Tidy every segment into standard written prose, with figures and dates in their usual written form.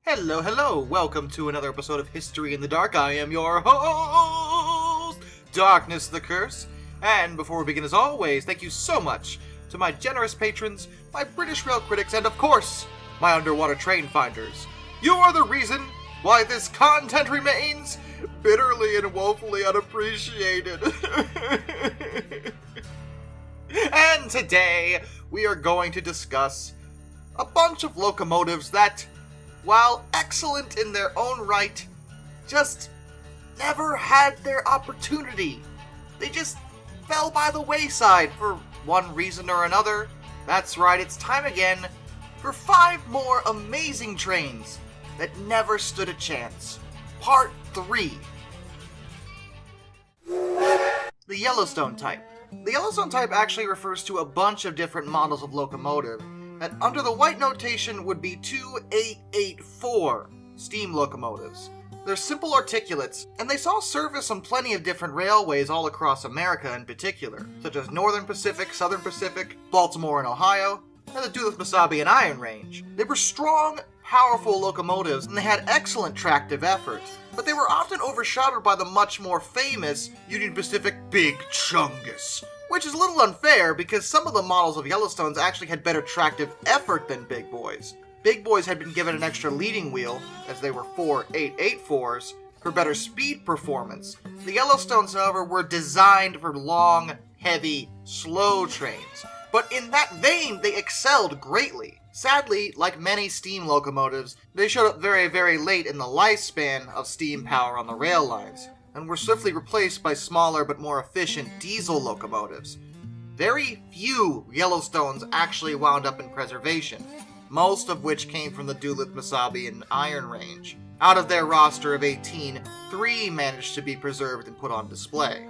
Hello, hello! Welcome to another episode of History in the Dark. I am your host, Darkness the Curse. And before we begin, as always, thank you so much to my generous patrons, my British rail critics, and of course, my underwater train finders. You are the reason why this content remains bitterly and woefully unappreciated. And today, we are going to discuss a bunch of locomotives that, while excellent in their own right, just never had their opportunity. They just fell by the wayside for one reason or another. That's right, it's time again for 5 more amazing trains that never stood a chance. Part 3. The Yellowstone type. The Yellowstone type actually refers to a bunch of different models of locomotive, and under the white notation would be 2884 steam locomotives. They're simple articulates, and they saw service on plenty of different railways all across America in particular, such as Northern Pacific, Southern Pacific, Baltimore and Ohio, and the Duluth-Mesabi and Iron Range. They were strong, powerful locomotives, and they had excellent tractive effort, but they were often overshadowed by the much more famous Union Pacific Big Chungus, which is a little unfair because some of the models of Yellowstones actually had better tractive effort than Big Boys. Big Boys had been given an extra leading wheel, as they were 4884s, for better speed performance. The Yellowstones, however, were designed for long, heavy, slow trains, but in that vein, they excelled greatly. Sadly, like many steam locomotives, they showed up very, very late in the lifespan of steam power on the rail lines, and were swiftly replaced by smaller but more efficient diesel locomotives. Very few Yellowstones actually wound up in preservation, most of which came from the Duluth-Mesabi and Iron Range. Out of their roster of 18, 3 managed to be preserved and put on display.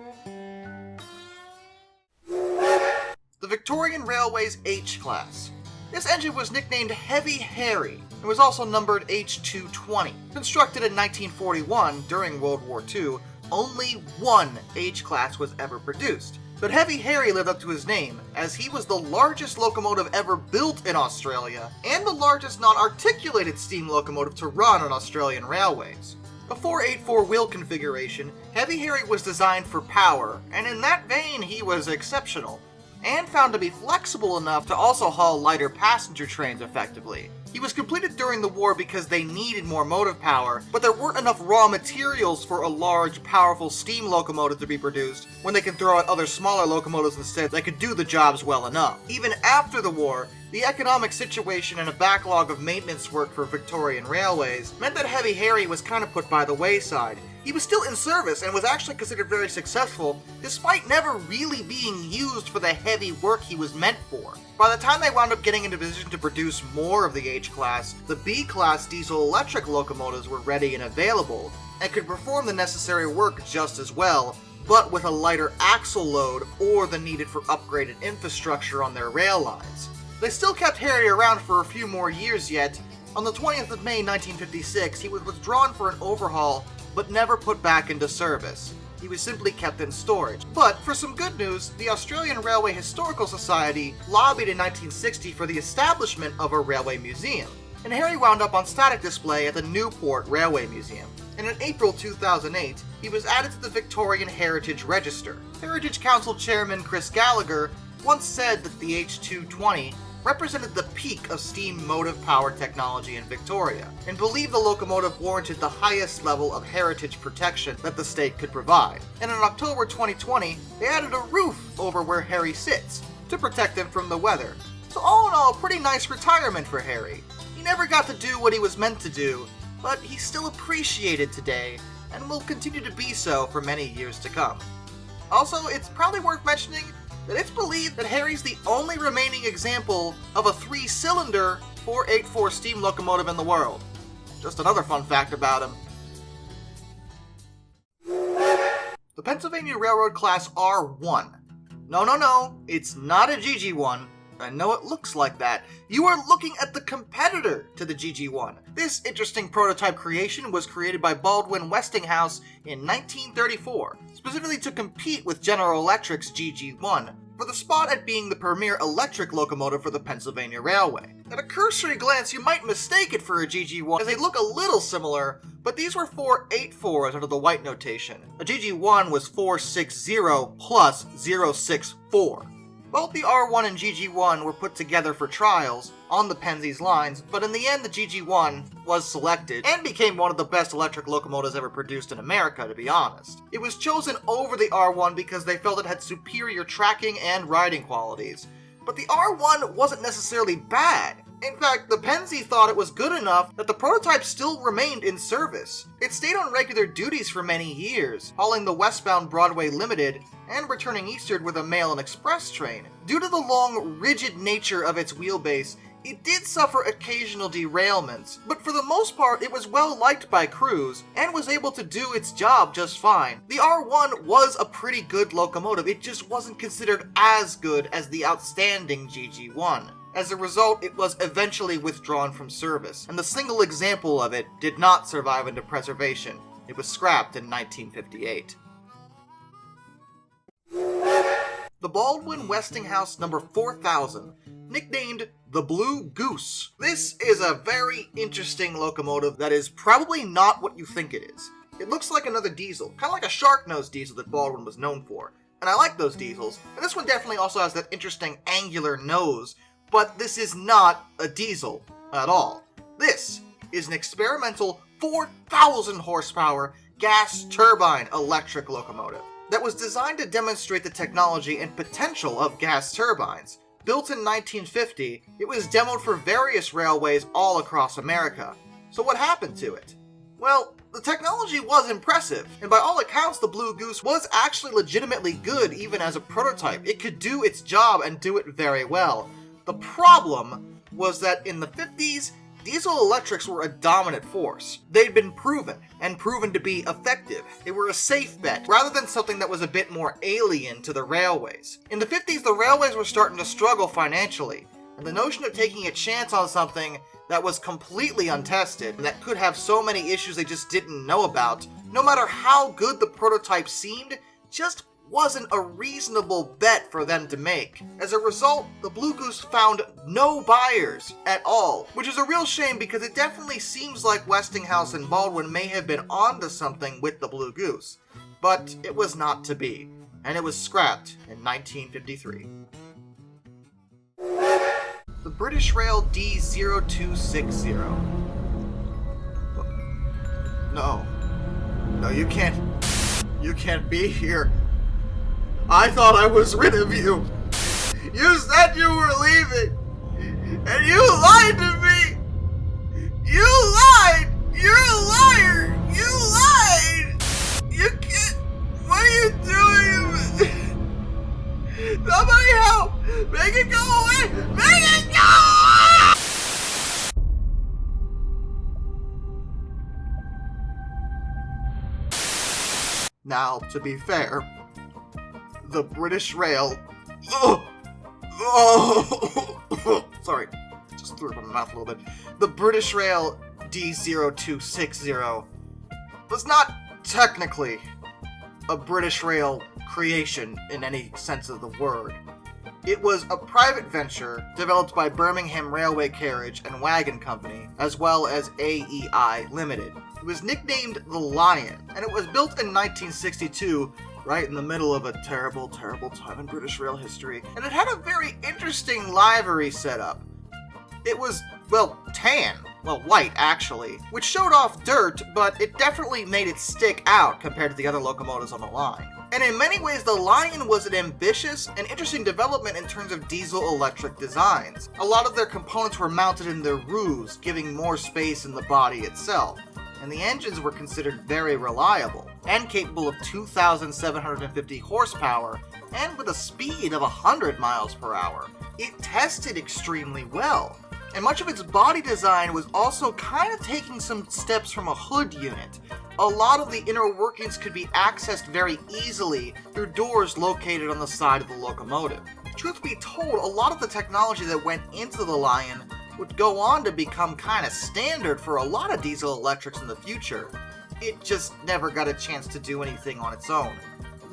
The Victorian Railway's H-Class. This engine was nicknamed Heavy Harry and was also numbered H220. Constructed in 1941 during World War II, only one H-Class was ever produced. But Heavy Harry lived up to his name, as he was the largest locomotive ever built in Australia, and the largest non-articulated steam locomotive to run on Australian railways. A 484 wheel configuration, Heavy Harry was designed for power, and in that vein he was exceptional, and found to be flexible enough to also haul lighter passenger trains effectively. He was completed during the war because they needed more motive power, but there weren't enough raw materials for a large, powerful steam locomotive to be produced when they could throw out other smaller locomotives instead that could do the jobs well enough. Even after the war, the economic situation and a backlog of maintenance work for Victorian railways meant that Heavy Harry was kind of put by the wayside. He was still in service and was actually considered very successful, despite never really being used for the heavy work he was meant for. By the time they wound up getting into position to produce more of the H-Class, the B-Class diesel-electric locomotives were ready and available, and could perform the necessary work just as well, but with a lighter axle load or the needed for upgraded infrastructure on their rail lines. They still kept Harry around for a few more years yet. On the 20th of May 1956, he was withdrawn for an overhaul, but never put back into service. He was simply kept in storage. But for some good news, the Australian Railway Historical Society lobbied in 1960 for the establishment of a railway museum, and Harry wound up on static display at the Newport Railway Museum. And in April 2008, he was added to the Victorian Heritage Register. Heritage Council Chairman Chris Gallagher once said that the H220 represented the peak of steam motive power technology in Victoria, and believed the locomotive warranted the highest level of heritage protection that the state could provide. And in October 2020, they added a roof over where Harry sits, to protect him from the weather. So all in all, pretty nice retirement for Harry. He never got to do what he was meant to do, but he's still appreciated today, and will continue to be so for many years to come. Also, it's probably worth mentioning that it's believed that Harry's the only remaining example of a 3-cylinder 484 steam locomotive in the world. Just another fun fact about him. The Pennsylvania Railroad Class R1. No, it's not a GG1. I know it looks like that. You are looking at the competitor to the GG1. This interesting prototype creation was created by Baldwin Westinghouse in 1934, specifically to compete with General Electric's GG1, for the spot at being the premier electric locomotive for the Pennsylvania Railway. At a cursory glance, you might mistake it for a GG1 as they look a little similar, but these were 484s under the white notation. A GG1 was 460 plus 064. Both the R1 and GG1 were put together for trials on the Penzies lines, but in the end the GG1 was selected and became one of the best electric locomotives ever produced in America, to be honest. It was chosen over the R1 because they felt it had superior tracking and riding qualities. But the R1 wasn't necessarily bad. In fact, the Penzie thought it was good enough that the prototype still remained in service. It stayed on regular duties for many years, hauling the westbound Broadway Limited and returning eastward with a mail and express train. Due to the long, rigid nature of its wheelbase, it did suffer occasional derailments, but for the most part it was well liked by crews and was able to do its job just fine. The R1 was a pretty good locomotive, it just wasn't considered as good as the outstanding GG1. As a result, it was eventually withdrawn from service, and the single example of it did not survive into preservation. It was scrapped in 1958. The Baldwin Westinghouse number 4000, nicknamed the Blue Goose. This is a very interesting locomotive that is probably not what you think it is. It looks like another diesel, kind of like a shark-nosed diesel that Baldwin was known for. And I like those diesels, and this one definitely also has that interesting angular nose, but this is not a diesel at all. This is an experimental 4,000 horsepower gas turbine electric locomotive that was designed to demonstrate the technology and potential of gas turbines. Built in 1950, it was demoed for various railways all across America. So what happened to it? Well, the technology was impressive, and by all accounts the Blue Goose was actually legitimately good even as a prototype. It could do its job and do it very well. The problem was that in the 50s, diesel electrics were a dominant force. They'd been proven, and proven to be effective. They were a safe bet, rather than something that was a bit more alien to the railways. In the 50s, the railways were starting to struggle financially, and the notion of taking a chance on something that was completely untested, and that could have so many issues they just didn't know about, no matter how good the prototype seemed, just wasn't a reasonable bet for them to make. As a result, the Blue Goose found no buyers at all, which is a real shame because it definitely seems like Westinghouse and Baldwin may have been onto something with the Blue Goose. But it was not to be, and it was scrapped in 1953. The British Rail D0260. No, you can't be here. I thought I was rid of you. You said you were leaving, and you lied to me. You lied. You're a liar. You lied. You can't. What are you doing? Somebody help! Make it go away! Make it go away! Now, to be fair, the British Rail... Sorry, just threw it in my mouth a little bit. The British Rail D0260 was not technically a British Rail creation in any sense of the word. It was a private venture developed by Birmingham Railway Carriage and Wagon Company, as well as AEI Limited. It was nicknamed the Lion, and it was built in 1962, right in the middle of a terrible, terrible time in British rail history, and it had a very interesting livery setup. It was, well, tan. Well, white, actually, which showed off dirt, but it definitely made it stick out compared to the other locomotives on the line. And in many ways, the Lion was an ambitious and interesting development in terms of diesel-electric designs. A lot of their components were mounted in their roofs, giving more space in the body itself, and the engines were considered very reliable, and capable of 2,750 horsepower, and with a speed of 100 miles per hour. It tested extremely well, and much of its body design was also kind of taking some steps from a hood unit. A lot of the inner workings could be accessed very easily through doors located on the side of the locomotive. Truth be told, a lot of the technology that went into the Lion would go on to become kind of standard for a lot of diesel electrics in the future. It just never got a chance to do anything on its own.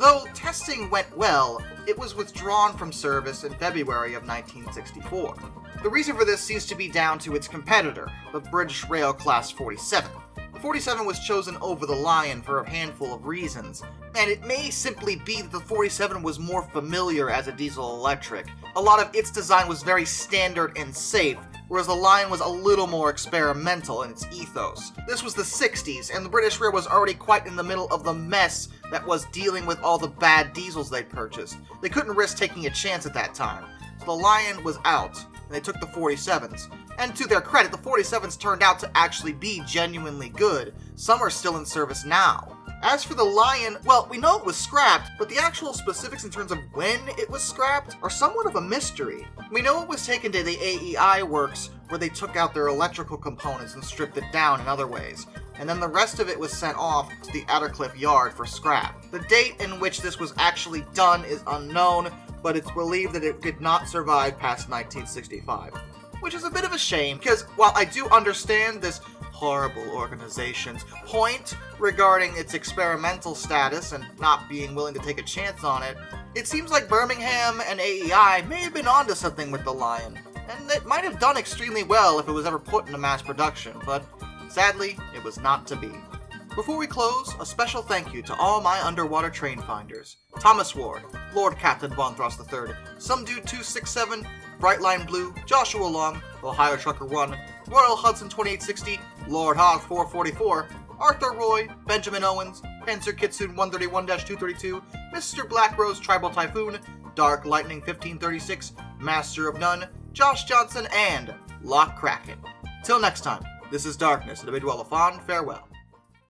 Though testing went well, it was withdrawn from service in February of 1964. The reason for this seems to be down to its competitor, the British Rail Class 47. The 47 was chosen over the Lion for a handful of reasons, and it may simply be that the 47 was more familiar as a diesel-electric. A lot of its design was very standard and safe, whereas the Lion was a little more experimental in its ethos. This was the 60s, and the British Rail was already quite in the middle of the mess that was dealing with all the bad diesels they'd purchased. They couldn't risk taking a chance at that time, so the Lion was out, and they took the 47s. And to their credit, the 47s turned out to actually be genuinely good. Some are still in service now. As for the Lion, well, we know it was scrapped, but the actual specifics in terms of when it was scrapped are somewhat of a mystery. We know it was taken to the AEI works, where they took out their electrical components and stripped it down in other ways, and then the rest of it was sent off to the Attercliffe yard for scrap. The date in which this was actually done is unknown, but it's believed that it did not survive past 1965. Which is a bit of a shame, because while I do understand this horrible organization's point regarding its experimental status and not being willing to take a chance on it, it seems like Birmingham and AEI may have been onto something with the Lion, and it might have done extremely well if it was ever put into mass production, but sadly, it was not to be. Before we close, a special thank you to all my underwater train finders. Thomas Ward, Lord Captain Von Throst III, Some Dude 267, Brightline Blue, Joshua Long, Ohio Trucker 1, Royal Hudson 2860, Lord Hog 444, Arthur Roy, Benjamin Owens, Panzer Kitsune 131-232, Mr. Black Rose Tribal Typhoon, Dark Lightning 1536, Master of None, Josh Johnson, and Lock Kraken. Till next time, this is Darkness, and a bid well of fond farewell.